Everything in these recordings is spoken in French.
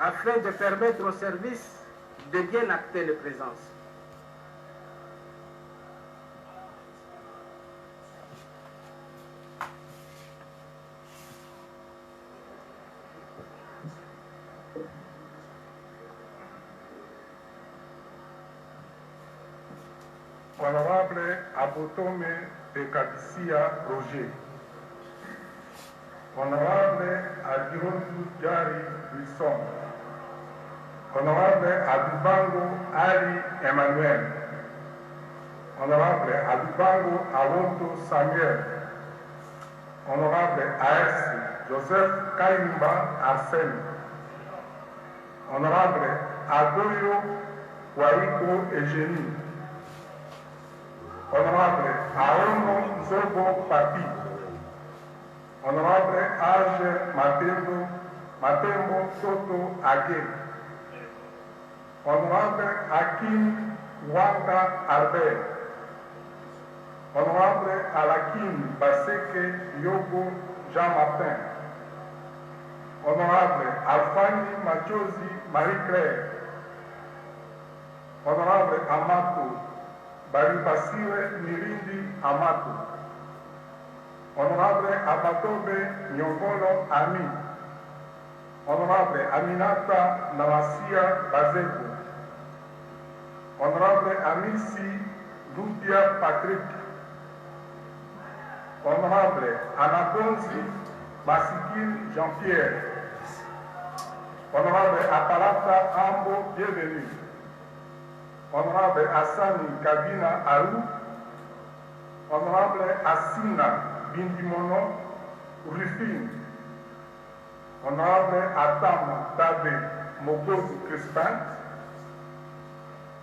afin de permettre au service de bien acter les présences. Honorable Abotome de Kabisia Roger, Honorable Adirondu Jari Wilson, Honorable Adubango Ali Emmanuel, Honorable Adubango Awonto Samuel, Honorable A.S. Joseph Kaimba Arsène, Honorable Adoyo Waiko Eugénie, Honorable Aono Zobo Papi, Honorable Age Matembo Soto Agé, Honorable Hakim Wanda Albert, Honorable Alakim Baseke Yogo Jean-Martin, Honorable Alfani Machozi Marie-Claire, Honorable Amato Baribasire Mirindi Amato, Honorable Abatobe Nyongolo Ami, Honorable Aminata Namasia Bazeko, Honorable Amisi Ludia Patrick, Honorable Anagonzi Masikil Jean-Pierre, Honorable Apalata Ambo Bienvenue, Honorable Hassani Kabina Aou, Honorable Assina Bindimono Rufine, Honorable Atama Dabe Mokozu Crispin,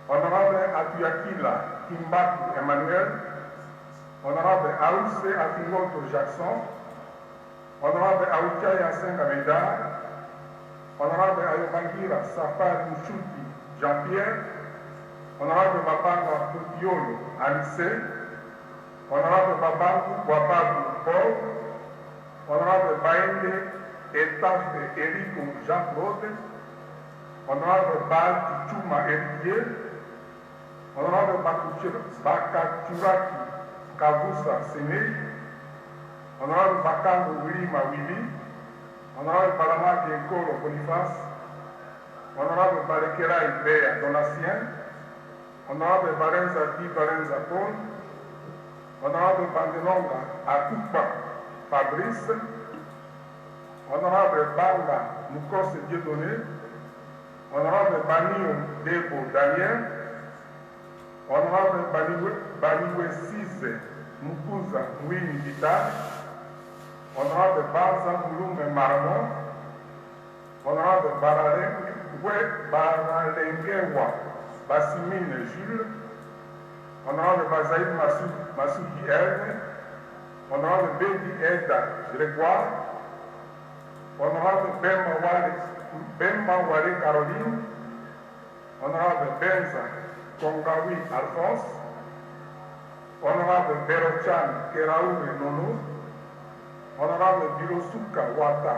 Honorable Atuyakila Kimbaki Emmanuel, Honorable Aouse Afingoto Jackson, Honorable Aoukia Senga Medar, Honorable Ayobangira Safari Mchuti Jean-Pierre, Honorable Babanga Kutiolo Alice, Honorable Babangu Wababu Paul, Honorable Baende Etafe Erico Jean-Claude, Honorable Bal Chuma Héritier, Honorable Bakaturaki Kavusa Sene, Honorable Bakango Wilima Willy, Honorable Balamaki Nkolo Boniface, Honorable Balekera Ibea Donatien, Honorable Barenza Di Barenza Paul, Honorable Bandelonga Akupa Fabrice, Honorable Banga Mukose Dieudonné, Honorable Banio Debo Daniel, Honorable Baniwe Size Mukuza Mwini Vital, Honorable Baza Mulume Marmon, Honorable Baralengewa Bassimine Jules, Honorable Bazaïd Masuki Erne, Honorable Baby Eda Grégoire, Honorable Bemba Wale Caroline, Honorable Benza Kongawi Alphonse, Honorable Berochan Keraoure Nono, Honorable Bilosuka Wata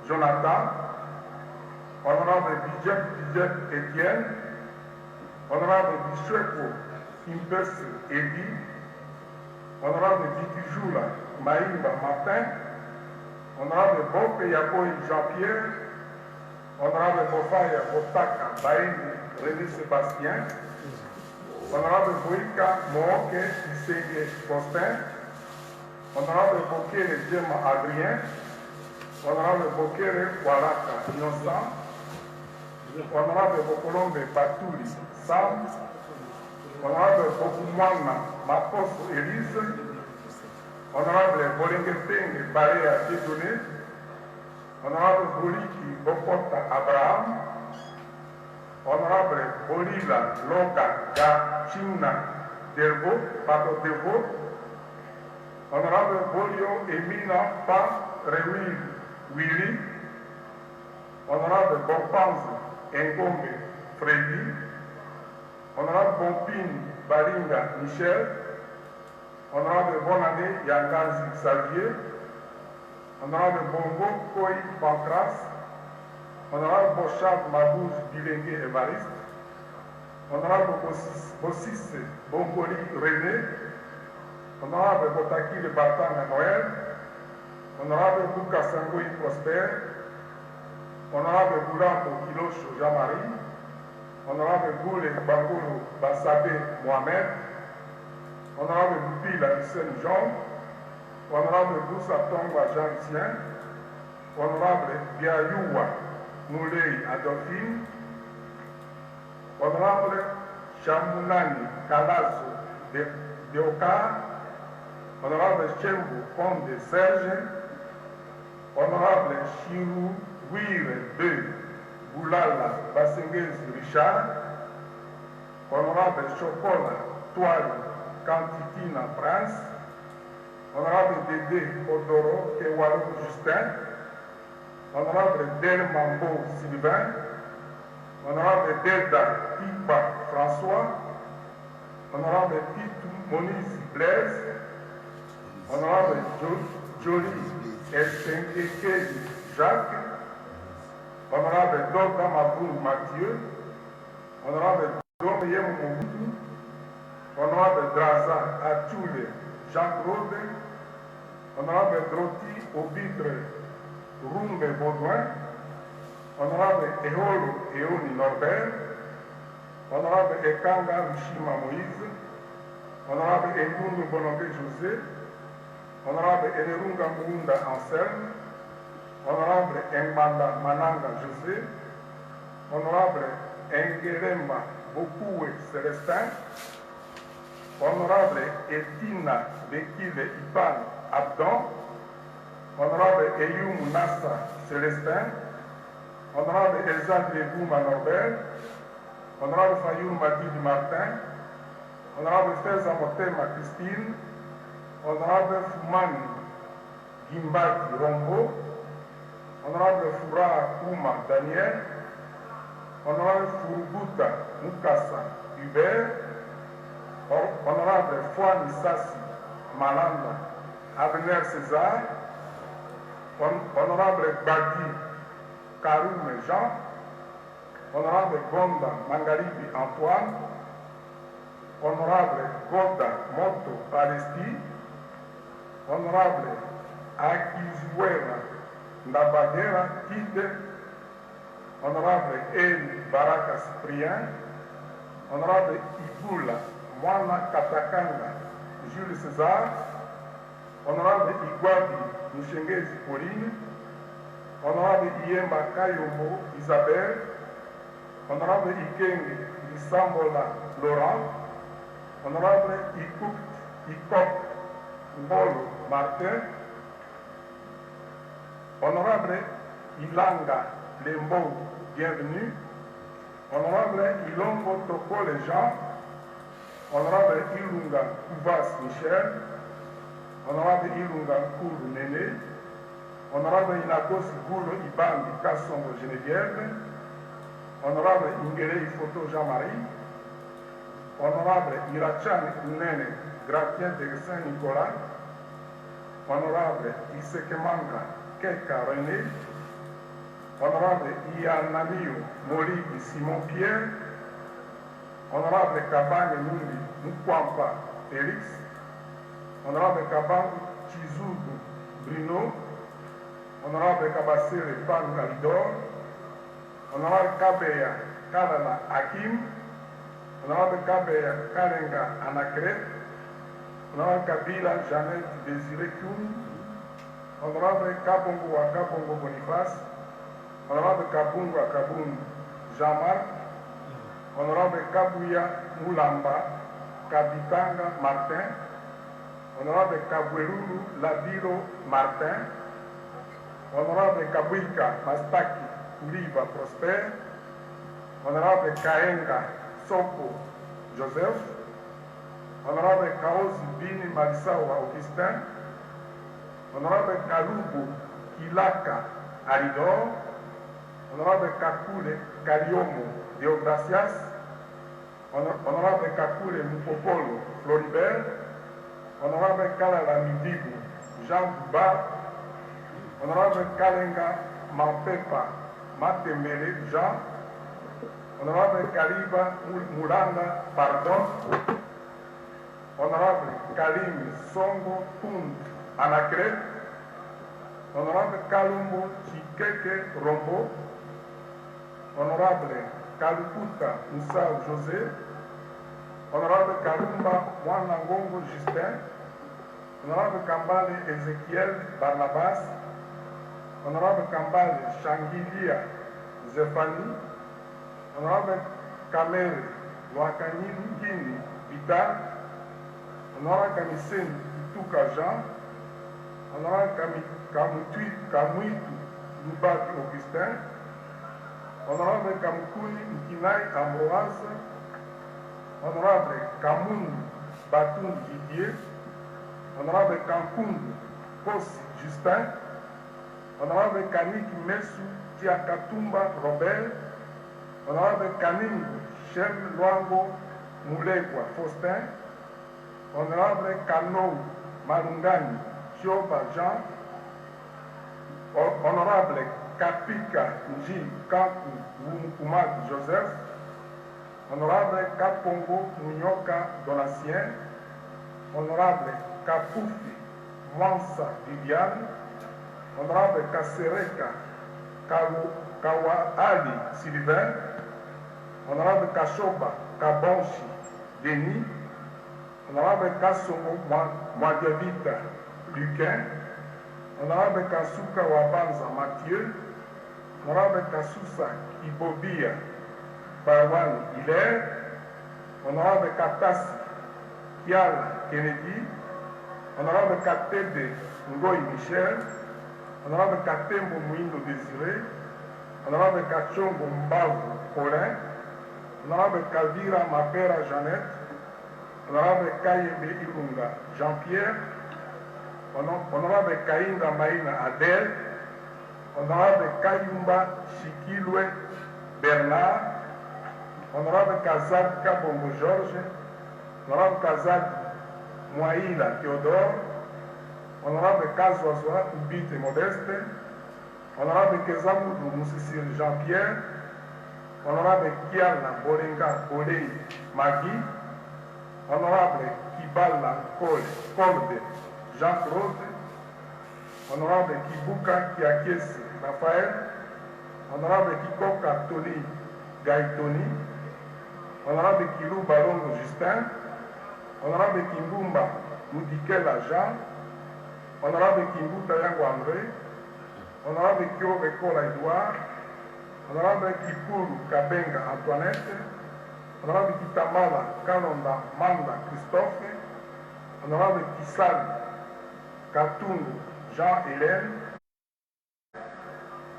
Jonathan, Honorable Bijet Etienne, Honorable Bishweko Kimpesi Edi, Honorable Bitijula Maïmba Martin, Honorable Bope Yakoy Jean-Pierre, Honorable Bofaya Botaka Baini René Sébastien, Honorable Boïka Mooke Isege Faustin, Honorable Bokere Djema Adrien, Honorable Bokere Walaka Innocent, Honorable Bokolombe Batuli Sam, Honorable Bokumwana Maposo Elise, Honorable Bolengepenge Barea Dieudonné, Honorable Boliki Bokota Abraham, Honorable Bolila Loga Gachina Delvo, Pato Delvo, Honorable Bolio Emina Pa Rewil Willy, Honorable Bompanzo Ngombe Freddy, Honorable Bompine Balinga Michel, Honorable Bonane Yangazi Xavier, Honorable Bongo Koi Pancras, Honorable Bochard Mabouj Bilengue Evariste, Honorable Bossisse Bomboli René, Honorable Botakile Batanga Noël, Honorable Bouka Sangoï Prosper, Honorable Boulambo Kilosho Jean-Marie, Honorable Boule Bangolo Bassabe Mohamed, Honorable Boupila Hussein Jean, Honorable Boussa Tongwa Jean-Lucien, Honorable Biayouwa Moulay Adolphine, Honorable Chamounani Kalazo Deoka, Honorable Chembo Conde Serge, Honorable Chirou Ouire de Boulala Bassengezi Richard, Honorable Chocola Toile Cantitina Prince, Honorable Dédé Odoro Kewalo Justin, Honorable Del Mambo Sylvain, Honorable Delda Tipa François, Honorable Titou Moniz Blaise, Honorable Jolie Essenkeke Jacques, Honorable Doga Maboul Mathieu, Honorable Domyem Mobutu, Honorable Draza Atchoule Jean-Claude, Honorable Droti Obitre Rumbe Baudouin, Honorable Eholo Eoni Norbert, Honorable Ekanga Lushima Moïse, Honorable Engundu Bolongue José, Honorable Enerunga Munda Anselme, Honorable Mbanda Mananga José, Honorable Engeremba Bokoué Célestin, Honorable Etina Bekile Ipan Abdon, Honorable Eyum Nassa Célestin, Honorable Elsa Bouma Norbert, Honorable Fayoum Madidi Martin, Honorable Feza Motema Christine, Honorable Foumani Gimbaki Rombo, Honorable Foura Kouma Daniel, Honorable Furubuta Mukasa Hubert, Honorable Fouani Sassi Malanda Abner César, Honorable Badi Karoume Jean, Honorable Gonda Mangaribi Antoine, Honorable Goda Moto Palestine, Honorable Akizuela Ndabadera Tide, Honorable Eli Baraka Cyprien, Honorable Ibula Mwana Katakanga Jules César, Honorable Igwabi Mishengezi Pauline, Honorable Iyemba Kayombo Isabelle, Honorable Ikenge Isambola Laurent, Honorable Ikop Mbolo Martin, Honorable Ilanga Lembo Bienvenue, Honorable Ilongo Tokole Jean, Honorable Ilunga Kouvas Michel, Honorable Ilunga Kourou Néné, Honorable Inakos Goulo Ibambi Kassongo Geneviève, Honorable Ingele Ifoto Jean-Marie, Honorable Irachan Nene Gratien de Saint-Nicolas, Honorable Isekemanga Keka René, Honorable Ianamio Molibi Simon Pierre, Honorable Kabane Nundi Mukwampa Félix, Honorable Kabangu Chizudu Bruno, Honorable Kabasere Pan Galidor, Honorable Kabeya Kalala Hakim, Honorable Kabeya Karenga Anakret, Honorable Kabila Janet Désiré Koum, Honorable Kabongo Kabongo Boniface, Honorable Kabungo Kabun Jean-Marc, Honorable Kabouya Moulamba Kabitanga Martin, Honorable Kabweruru Labiro Martin, Honorable Kabwika Mastaki Uliva Prosper, Honorable Kaenga Soko Joseph, Honorable Kaosi Bini Malisawa Augustin, Honorable Kalubu Kilaka Aridor, Honorable Kakule Kariomo Deogracias, Honorable Kakule Mupopolo Floribert, Honorable Kalala Midibu Jean Duba, Honorable Kalenga Mampepa Matembele Jean, Honorable Kaliba Moulanga Pardon, Honorable Kalim Songo Tund Anacret, Honorable Kalumbo Chikeke Rombo, Honorable Kalukuta Moussa José, Honorable Kalumba Mwanangongo Justin, Honorable Kambale Ezekiel Barnabas, Honorable Kambale Shangilia Zéphanie, Honorable Kamere Wakani Ngini Vital, Honorable Kamiseni Ituka Jean, Honorable Kamuitu Lubaki Augustin, Honorable Kamukuni Nkinai Ambroise, Honorable Kamundu Batung Didier, Honorable Kankundu Kosi Justin, Honorable Kaniki Mesu Tiakatumba Robert, Honorable Kaningu Shem Luango Mulegwa Faustin, Honorable Kanou Malungani Chioba Jean, Honorable Kapika Nji Kanku Wumukumadi Joseph, Honorable Kapongo Munyoka Donatien, Honorable Kapufi Mwansa Viviane, Honorable Kasereka Kawaali Sylvain, Honorable Kashoba Kabonshi Denis, Honorable Kasongo Mwadiavita Luquin, Honorable Kasuka Wabanza Mathieu, Honorable Kasusa Kibobia Barwan Hilaire, Honorable Katasi Kiala Kennedy, Honorable Katebe Ngoy Michel, Honorable Katembo Mouindo Désiré, Honorable Kachombo Mbavu Paulin, Honorable Kavira Mapera Jeannette, Honorable Kayembe Ilunga Jean-Pierre, Honorable Kainga Maïna Adèle, Honorable Kayumba Chikilwe Bernard, Honorable Kazad Kabongo Georges, Honorable Kazad Mouaïla Théodore, Honorable Kazwazwa Ubite Modeste, Honorable Kezamoudou Moussissir Jean-Pierre, Honorable Kiala Bolenga Bolei Magui, Honorable Kibala Kolde Jean-Claude, Honorable Kibuka Kiakesi Raphaël, Honorable Kikoka Tony Gaitoni, Honorable Kilou Balongo Justin, Honorable Kimbumba Moudikela Jean, Honorable Kimbuta Yango André, Honorable Kyobe Kola Edouard, Honorable Kipuru Kabenga Antoinette, Honorable Kitamala Kalonda Manda Christophe, Honorable Kisali Katungu Jean-Hélène,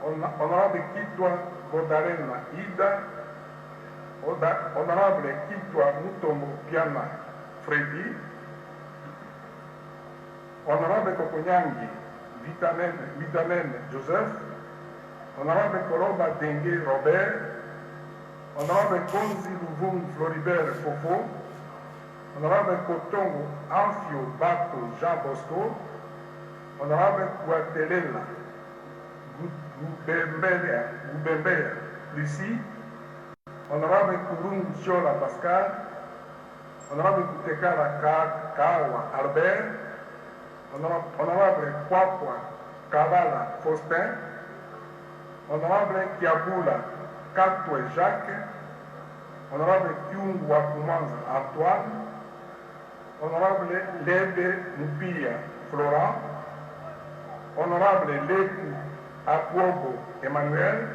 Honorable Kitwa Godarena Ida, Honorable Kitwa Mutombo Piana Freddy, Honorable Kokonyangi Vitanene Joseph, Honorable Koloba Dengue Robert, Honorable Konzi Luvung Floribert Fofo, Honorable Kotongo Amphio Bato Jean Bosco, Honorable Guatelela Gubembeya Lucie, Honorable Kurungu Chola Pascal, Honorable Kutekara Kawa Albert, Honorable Kwakwa Kavala Faustin, Honorable Kiabula Katwe Jacques, Honorable Kyungu Wakumanza Antoine, Honorable Lebe Mupia Florent, Honorable Leku Akwobo Emmanuel,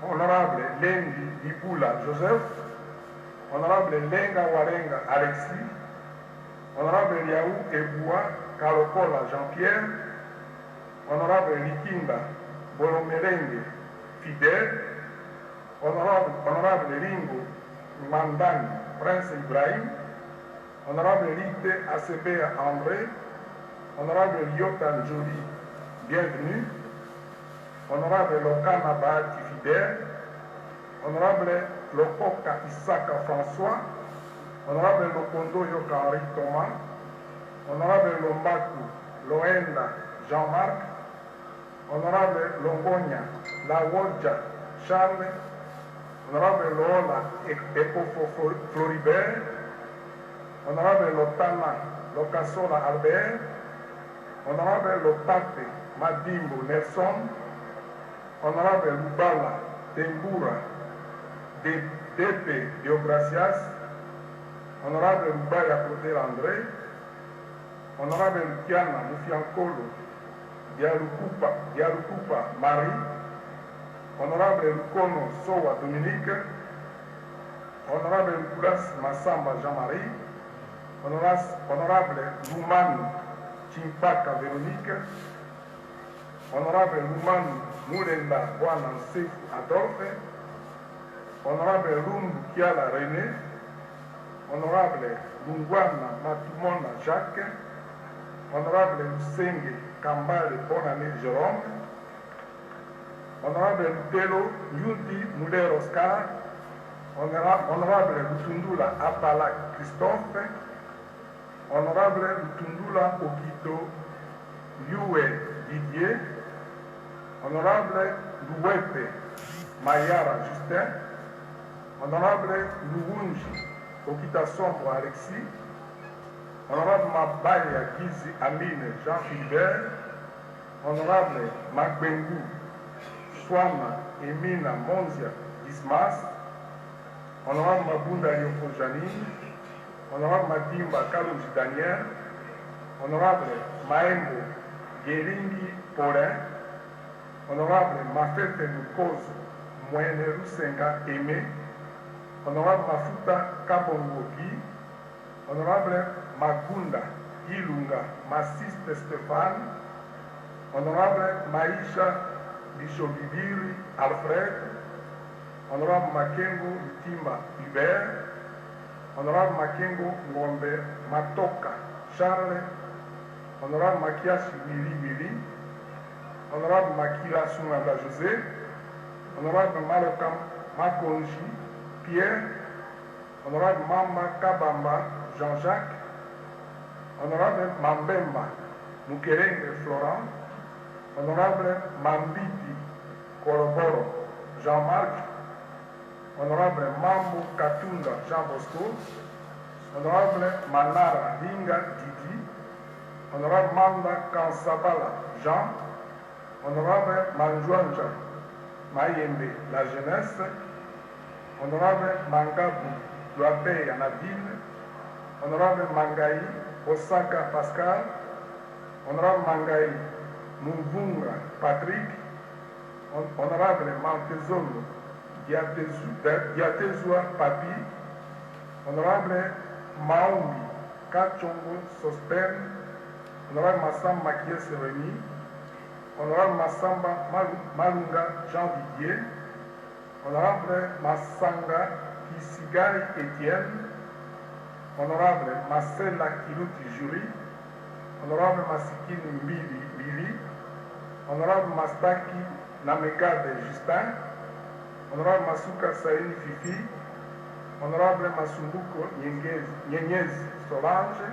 Honorable Lendi Dibula Joseph, Honorable Lenga Warenga Alexis, Honorable Yaou Eboua Kalokola Jean-Pierre, Honorable Likinda Bolomelenge Fidèle, Honorable Ringo Mandani Prince Ibrahim, Honorable Lite Asebea André, Honorable Yotan Jolie Bienvenue, Honorable Lokana Bahati Fidèle, Honorable Lokoka Isaka François, Honorable Lokondo Yoka Henri Thomas, Honorable Lombaku Loenda Jean-Marc, Honorable Longonia Lawodja Charles, Honorable Lola Ekofo Floribert, Honorable Lotana Lokasola Albert, Honorable Lotate Madimbo Nelson, Honorable Lubala Tembura Depe Deogracias, Honorable Lubaya Clotel André, Honorable Luciana Mufiankolo Dialukupa Marie, Honorable Lukono Sowa Dominique, Honorable Lukulas Massamba Jean-Marie, Honorable Lumanu Chimpaka Véronique, Honorable Lumanu Moulenda Bwana Sefu Adolphe, Honorable Lundu Kiala René, Honorable Lungwana Matumona Jacques, Honorable Lusenge Kambale Bonane Jérôme, Honorable Lutelo Yudi Mouler Oscar, Honorable Lutundula Apala Christophe, Honorable Lutundula Okito Yue Didier, Honorable Louepe Mayara Justin, Honorable Louunji Okita Sombre Alexis, Honorable Mabaya Gizi Amine Jean-Philibert, Honorable Magbengu Swana Emina Monzia Dismas, Honorable Mabunda Yoko Janine, Honorable Madimba Kalouji Daniel, Honorable Maembo Geringi Paulin, Honorable Mafete Nukozo Mwene Rusenga Aimé, Honorable Mafuta Kabongo Guy, Honorable Magunda Ilunga Massiste Stéphane, Honorable Maïcha Bishobibiri Alfred, Honorable Makengo Lutimba Hubert, Honorable Makengo Ngombe Matoka Charles, Honorable Makiashi Mili, Honorable Makila Sunganda José, Honorable Malokam Makonji Pierre, Honorable Mamba Kabamba Jean-Jacques, Honorable Mambemba Mukerenge Florent, Honorable Mambiti Koroboro Jean-Marc, Honorable Mambo Katunda Jean Bosco, Honorable Manara Linga Didi, Honorable Manda Kansabala Jean, Honorable Manjouanja Mayembe La Jeunesse, Honorable Mangabu Loabeya Nadine, Honorable Mangai Osaka Pascal, Honorable Mangai Muvunga Patrick, Honorable Mantezolo Diatezua Papi, Honorable Maombi Kachongo Sosten, Honorable Massamba Makies Remy, Honorable Massamba Malunga Jean Didier, Honorable Massanga Kisigari Etienne, Honorable Marcella Kiluti Jury, Honorable Masikini Mbili, Honorable Mastaki Namegade Justin, Honorable Masuka Saini Fifi, Honorable Masumbuko Nyenyezi Solange,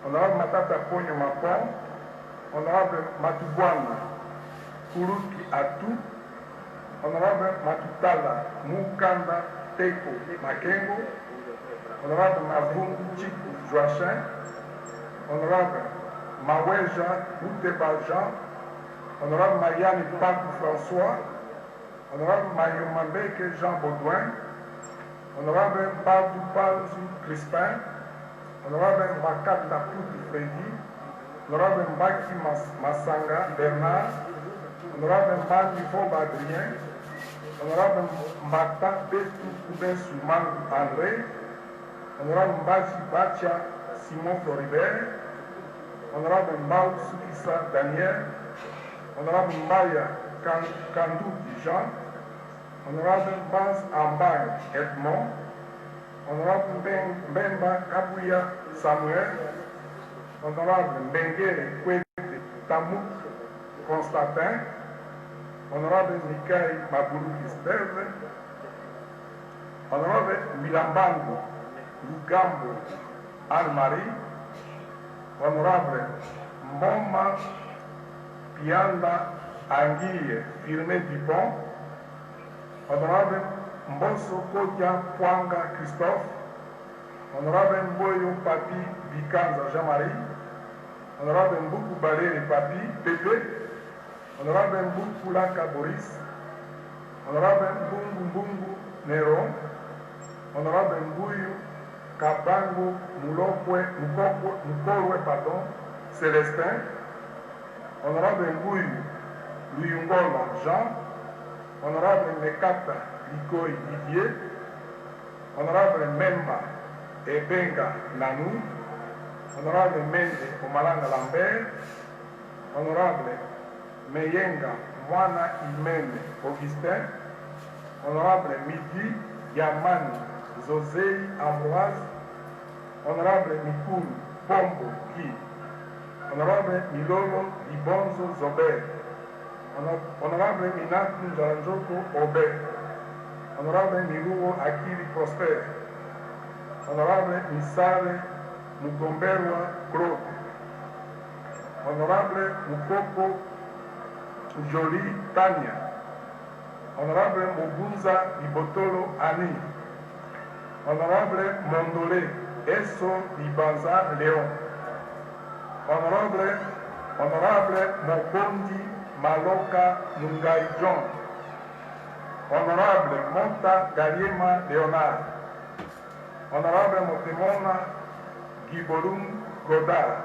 Honorable Matata Ponyo Mapon, Honorable Matubwana Kuruki Atu, Honorable Matutala Mukanda Teko Makengo, Honorable Mavungu Chiku Joachin, Honorable Maweja Uteba Jean, Honorable Mayani Paku François, Honorable Mayomambeke Jean Baudouin, Honorable Badou Panzu Crispin, Honorable Makata Pouti Freddy, Honorable Mbaki Masanga Bernard, Honorable Mbaki Foba Adrien, Honorable Mbata Betu Koubesu Mangu André, Honorable Mbaji Bacha Simon Floribert, Honorable Mbao Sukisa Daniel, Honorable Mbaya Kanduki Jean, Honorable Bas Ambaye Edmond, Honorable Mbemba Kabuya Samuel, Honorable Mbengere Kwete Tamuk Constantin, Honorable Mikai Mabuluki Steve, Honorable Milambango Lugambo Anne-Marie, Honorable Mboma Pianda Anguille Firmé Dupont, Honorable Mbosso Kodia Pwanga Christophe, Honorable Mboyo Papi Bikanza Jean-Marie, Honorable Mboukou Balé Papi Pépé, Honorable Mboukou Laka Boris, Honorable Mbungu Mbungu Nero, Honorable Mbuyu Kabango Mukorwe Célestin, Honorable Mbuyu Luyungola Jean, Honorable Mekata Likoi Didier, Honorable Memba Ebenga Nanou, Honorable Mende Omalanga Lambert, Honorable Meyenga Mwana Imene Augustin, Honorable Midi Yamani Zosei Ambroise, Honorable Mikuru Pombo Guy, Honorable Milolo Ibonzo Zobert, Honorable Minaku Njaranjoko Obert, Honorable Miruo Akili Prosper, Honorable Misale Mugomberwa Claude, Honorable Mukoko Jolie Tania, Honorable Mogunza Ibotolo Ani, Honorable Mondole Eso Ibanza Léon, Honorable Mokondi Maloka Mungai John, Honorable Monta Galiema Leonard, Honorable Motemona Giborum Godard,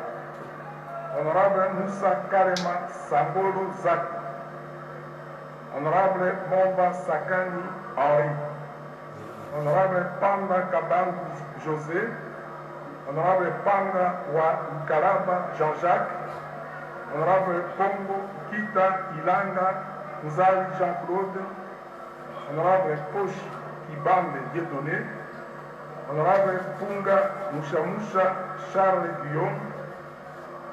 Honorable Moussa Karema Sambolo Zaki, Honorable Momba Sakani Henri, Honorable Panda Kabangu José, Honorable Panga wa Ukalaba Jean-Jacques, Honorable Pongo Kita Ilanga Nzali Jean-Claude, Honorable Poshi Kibande Dieudonné, Honorable Punga Mushamusha Charles Guillaume,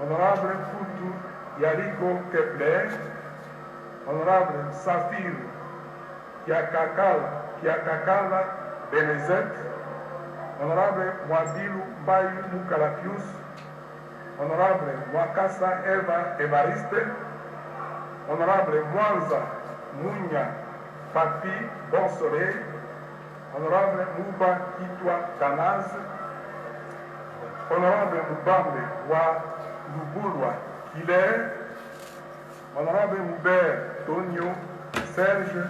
Honorable Kutu Yariko Kepler, Honorable Safir Kiakakala Benezet, Honorable Wadilu Bayu Mukalapius, Honorable Mwakasa Eva Evariste, Honorable Mwanza Munya Papi Bonsoleil, Honorable Mouba Kitwa Tanaz, Honorable Mubambe Wa Lubulwa Kiler, Honorable Moubert Tonio Serge,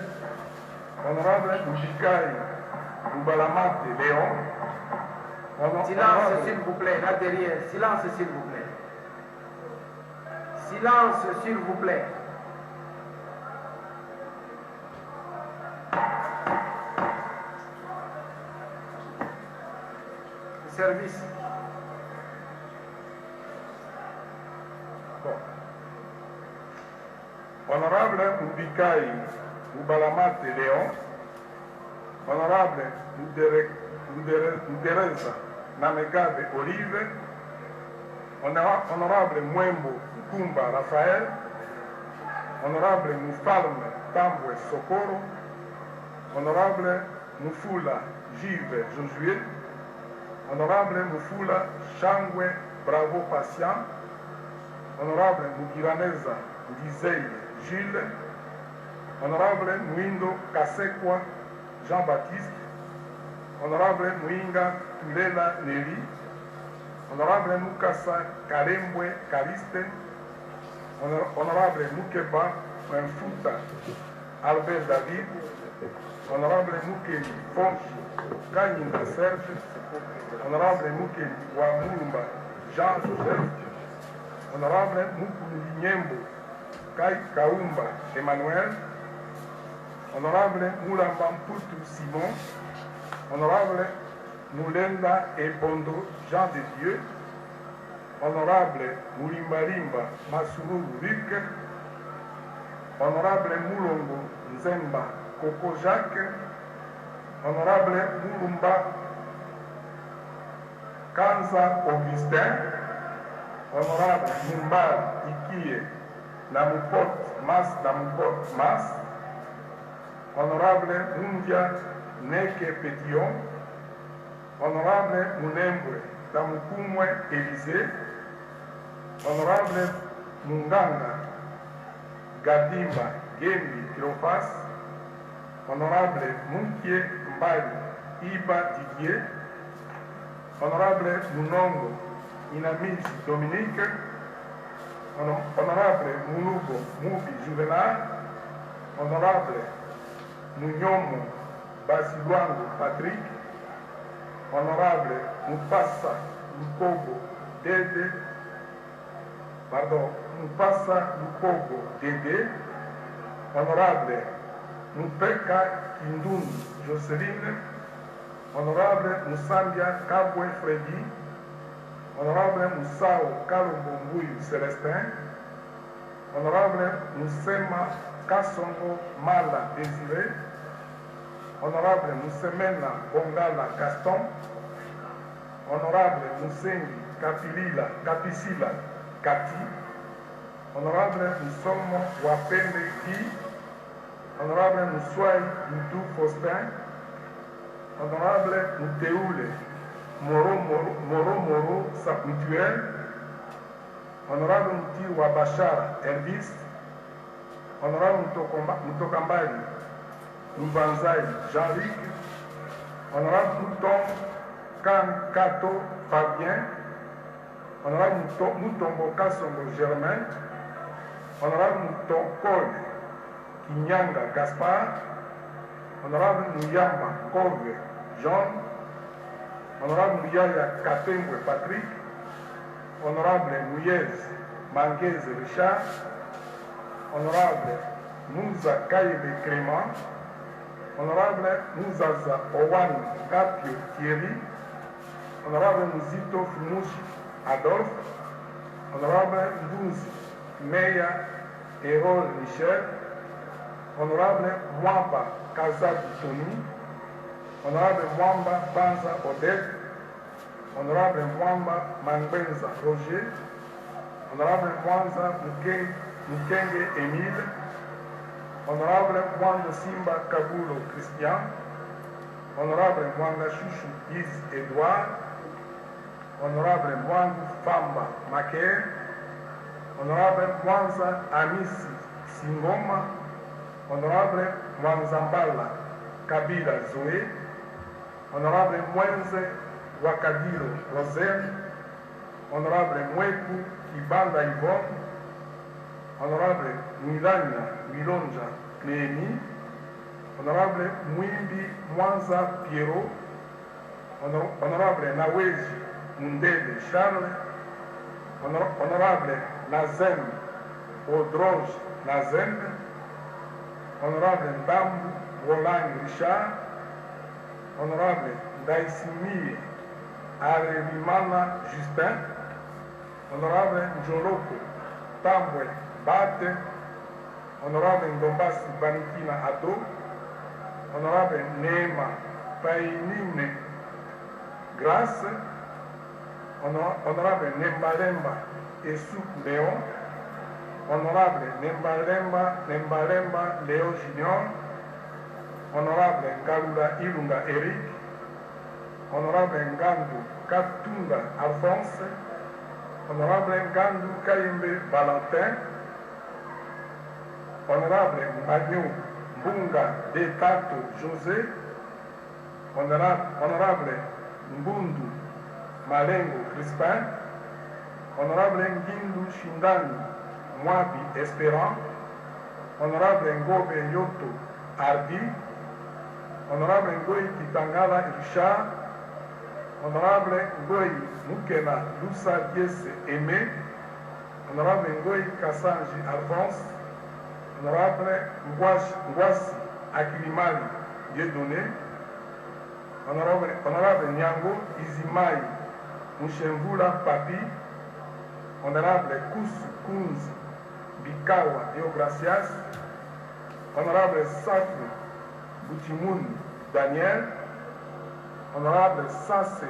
Honorable Moujikai Moubalamate Léon. Silence s'il vous plaît, là derrière, silence s'il vous plaît. Silence s'il vous plaît. Service. Bon. Honorable Moubikai Moubalamate Léon, Honorable Mudereza Namegabe Olive, Honorable Mwembo Kumba Raphaël, Honorable Moufalme Tambwe Sokoro, Honorable Mufula Gilles Josué, Honorable Mufula Changwe Bravo Patient, Honorable Mugiraneza Ndizei Gilles, Honorable Mwindo Kasekwa Jean-Baptiste, Honorable Mouinga Tulela Nelly, Honorable Mukasa Kalembwe Kaliste, Honorable Mukeba Mfuta Albert David, Honorable Mukeli Fonchi Kanyinda Serge, Honorable Mukeli Wamulumba Jean-Joseph, Honorable Mukulu Nyembo Kai Kaumba Emmanuel, Honorable Moulamba Mputu Simon, Honorable Moulenda Ebondo Jean de Dieu, Honorable Moulimbalimba Masururu Luc, Honorable Moulongo Nzemba Koko Jacques, Honorable Moulumba Kanza Augustin, Honorable Mumbar Ikie Namupot Mas, Honorable Mundia Neke Pétillon, Honorable Munembwe Tamukumwe Élysée, Honorable Munganga Gadimba Gembi Cléophas, Honorable Munkie Mbali Iba Didier, Honorable Munongo Inamizi Dominique, Honorable Munubo Mubi Juvenal, Honorable Munyomo Basiluango Patrick, Honorable Mupassa Lukobo Dede, Mupassa Lukobo Dede, Honorable Mupeka Kindundu Joseline, Honorable Moussambia Kabwe Freddy, Honorable Moussao Kalumbo Mbuyu Célestin, Honorable Moussema Kassongo Mala Désiré, Honorable Moussemena Bongala Gaston, Honorable Moussengi Kapisila Kati, Honorable Moussomo Wapende Guy, Honorable Moussouai Doudou Faustin, Honorable Mouteoule Moro Sapmutuel, Honorable Mouti Wabachar Elvis, Honorable Moutokambali Moubanzai Jean-Luc, Honorable Mouton Kato Fabien, Honorable Moutombo Kassongo Germain, Honorable Moutokole Kinyanga Gaspard, Honorable Mouyamba Kove Jean, Honorable Mouyaya Katengwe Patrick, Honorable Mouyez Manguez Richard, Honorable Mouza Kaïbe Clément, Honorable Mouzaza Owan Kapio Thierry, Honorable Mouzito Fumouchi Adolphe, Honorable Mbouzi Meya Erol Michel, Honorable Mwamba Kazabi Tony, Honorable Mwamba Banza Odette, Honorable Mwamba Mangbenza Roger, Honorable Mwanza Mukenge Emile, Honorable Mwanda Simba Kabulo Christian, Honorable Mwanda Chouchou Iz Edouard, Honorable Mwandu Famba Maker, Honorable Mwanza Amisi Singoma, Honorable Mwanzambala Kabila Zoé, Honorable Mwenze Wakadiro Rosel, Honorable Mweku Ibanda Yvonne, Honorable Mwilanya Milonja Clémy, Honorable Mwimbi Mwanza Pierrot, Honorable Nawezi Mundele Charles, Honorable Nazem Odroge Nazem, Honorable Ndambu Roland Richard, Honorable Ndaisimie Arevimana Justin, Honorable Njoloko Tambwe Bate, Honorable Ndombasi Banikina Ado, Honorable Neema Painine Grace, Honorable Nembalemba Esuk Léon, Honorable Nembalemba Léo Junior, Honorable Ngalula Ilunga Eric, Honorable Ngandu Katunga Alphonse, Honorable Ngandu Kayembe Valentin, Honorable Mbagnou Mbunga Detato José, Honorable Mbundu Malengo Crispin, Honorable Ngindu Shindani Mwabi Espérant, Honorable Ngobe Yoto Ardi, Honorable Ngoyi Kitangala Richard, Honorable Ngoyi Mukena Lusa Diese Aimé, Honorable Ngoyi Kassanji Alphonse, Honorable Ngwasi Akilimali Dieudonné, Honorable Nyango Izimai Mouchemvula Papi, Honorable Kusu Kunzi Bikawa Deogracias, Honorable Safi Boutimun Daniel, Honorable Sasse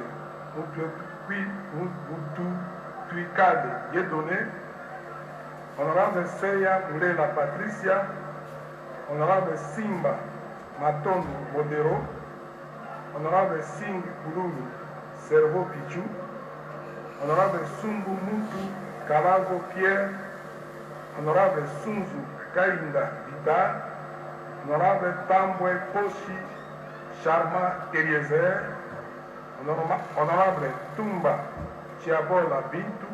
Tuikade Dieudonné, Honorable Seya Moulela Patricia, Honorable Simba Matondo Modero, Honorable Singh Kululu Servo Pichu, Honorable Sumbu Mutu Kalago Pierre, Honorable Sunzu Kainda Vital, Honorable Tambwe Poshi Sharma Eliezer, Honorable Tumba Chiabola Bintu,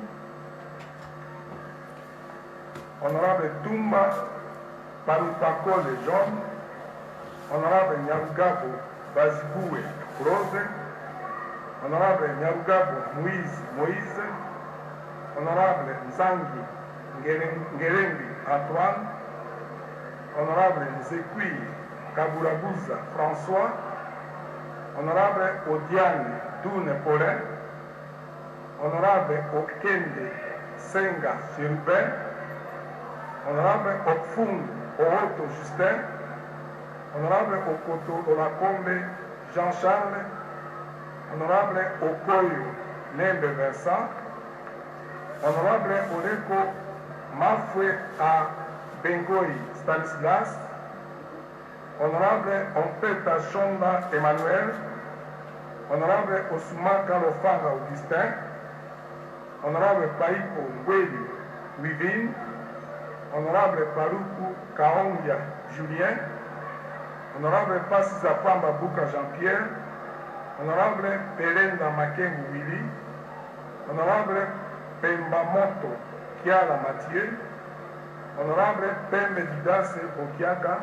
Honorable Tumba Parupakole John, Honorable Nyarugabo Baziboué Rose, Honorable Nyarugabo Moïse, Honorable Nzangi Ngerengi Antoine, Honorable Nzekui Kaburabuza François, Honorable Odiane Doune Paulin, Honorable Okende Senga Chérubin, Honorable Okfung Oroto Justin, Honorable Okoto Olakombe Jean-Charles, Honorable Okoyo Nembe Vincent, Honorable Oleko Mafwe A Bengoyi Stanislas, Honorable Ompeta Shonda Emmanuel, Honorable Osumaka Lofanga Augustin, Honorable Paipo Ngweli Wivine, Honorable Paruku Kaongia Julien, Honorable Passisa Pamba Buka Jean-Pierre, Honorable Pelenda Makengu Willy, Honorable Pembamoto Kiala Mathieu, Honorable Pembe Didase Okiaka,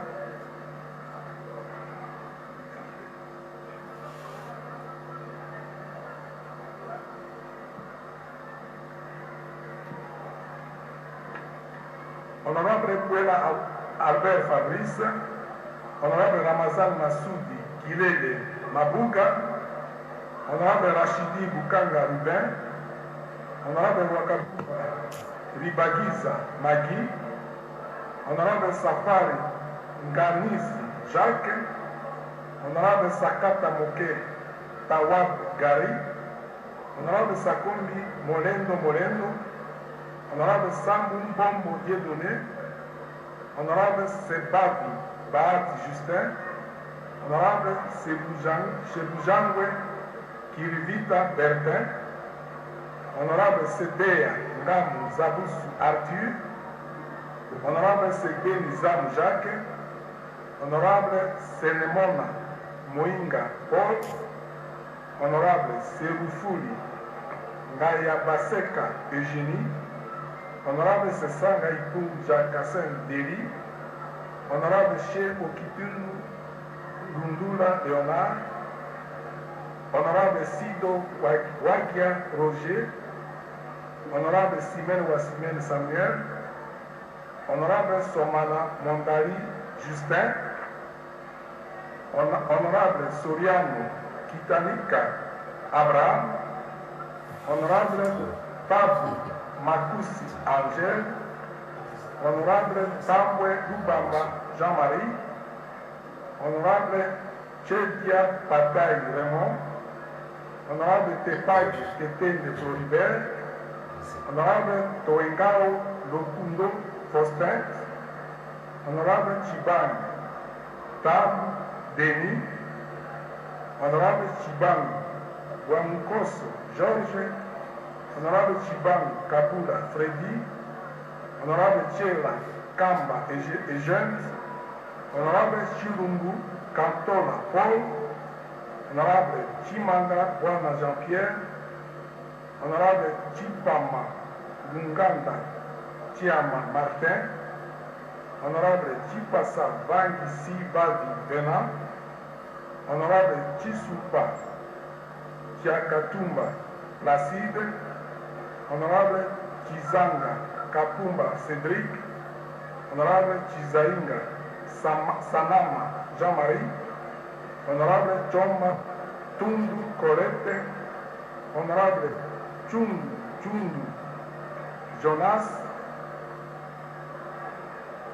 Honorable Puela Albert Fabrice, Honorable Ramazan Massoudi Kilele Mabuga, Honorable Rachidi Bukanga Rubin, Honorable Wakabuba Ribagiza Magui, Honorable Safari Nganisi Jacques, Honorable Sakata Moke Tawab Gary, Honorable Sakombi Molendo, Honorable Sambu Mbombo Dieudonné, Honorable Sebabi Bahati Justin, Honorable Sebujangwe Kirivita Bertin, Honorable Sedea Ngamu Zabusu Arthur, Honorable Segbeni Zamu Jacques, Honorable Senemona Moinga Paul, Honorable Serufuli Ngaya Baseka Eugénie, Honorable Sesanga Ipunja Kassem Deli, Honorable Cheikh Okitunu Lundula Leonard, Honorable Sido Wagia Roger, Honorable Simen Wassimen Samuel, Honorable Somana Mondali Justin, Honorable Soriano Kitanika Abraham, Honorable Tabu Makusi Angel, Honorable Tambwe Lubamba Jean-Marie, Honorable Chedia Patay Raymond, Honorable Tepagi Tetende Floribert, Honorable Toengao Lokundo Faustin, Honorable Chibang Tam Denis, Honorable Chibang Wamukoso Georges, Honorable Chibang Kapula Freddy, Honorable Chela Kamba Eugène, Honorable Chirungu Kantola Paul, Honorable Chimanga Bwana Jean-Pierre, Honorable Chipama Gunganda Chiama Martin, Honorable Chipasa Vangi Si Bavi Bena, Honorable Chisupa Chiakatumba Placide, Honorable Chizanga Kapumba Cédric, Honorable Chizainga Sanama Jean-Marie, Honorable Choma Tundu Colette, Honorable Chundu Jonas,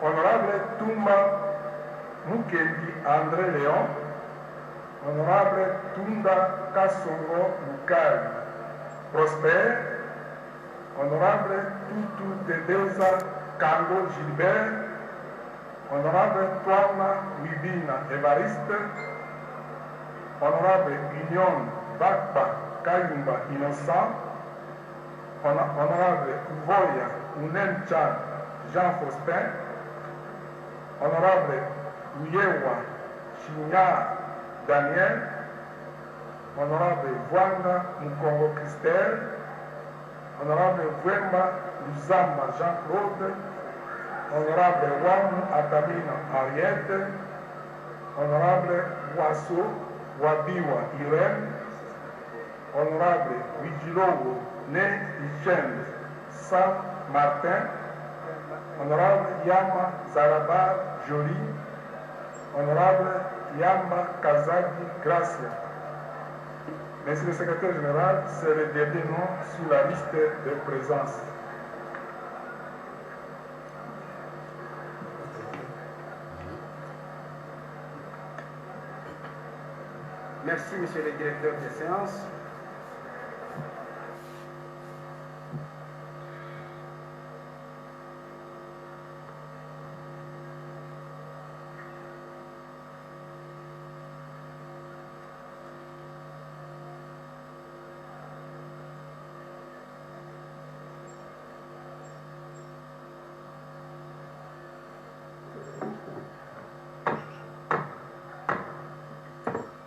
Honorable Tumba Mukendi André Léon, Honorable Tunda Kassongo Lukari Prosper, Honorable Tutu Tedeusa Kango Gilbert, Honorable Toana Wibina Evariste, Honorable Union Bakba Kayumba Innocent, Honorable Uvoya Unen Chan Jean Faustin, Honorable Uyewa Chinya Daniel, Honorable Vouana Mukongo Christelle, Honorable Vwemba Luzamba Jean-Claude, Honorable Wamu Atamina Ariette, Honorable Wasso Wabiwa Irene, Honorable Wijilowo Né Hichem Saint-Martin, Honorable Yama Zarabar Jolie, Honorable Yama Kazagi Gracia. Monsieur le secrétaire général, c'est le dernier nom sur la liste de présence. Merci, monsieur le directeur des séances.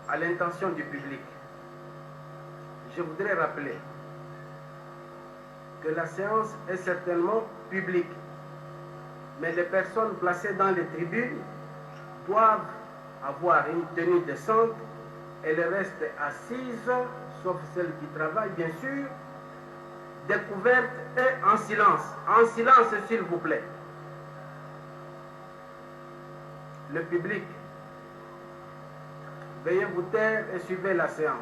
À l'intention du public, je voudrais rappeler que la séance est certainement publique, mais les personnes placées dans les tribunes doivent avoir une tenue décente et le reste assises, sauf celles qui travaillent bien sûr, découvertes et en silence. En silence, s'il vous plaît. Le public, veuillez vous taire et suivez la séance.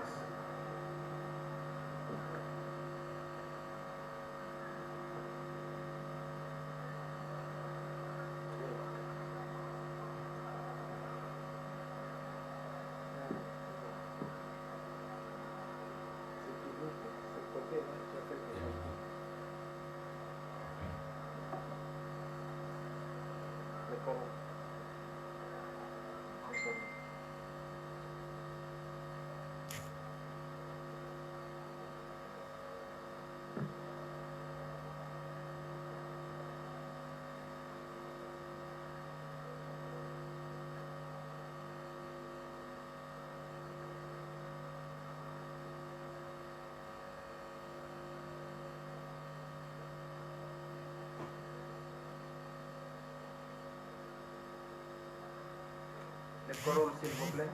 Le quorum, s'il vous plaît.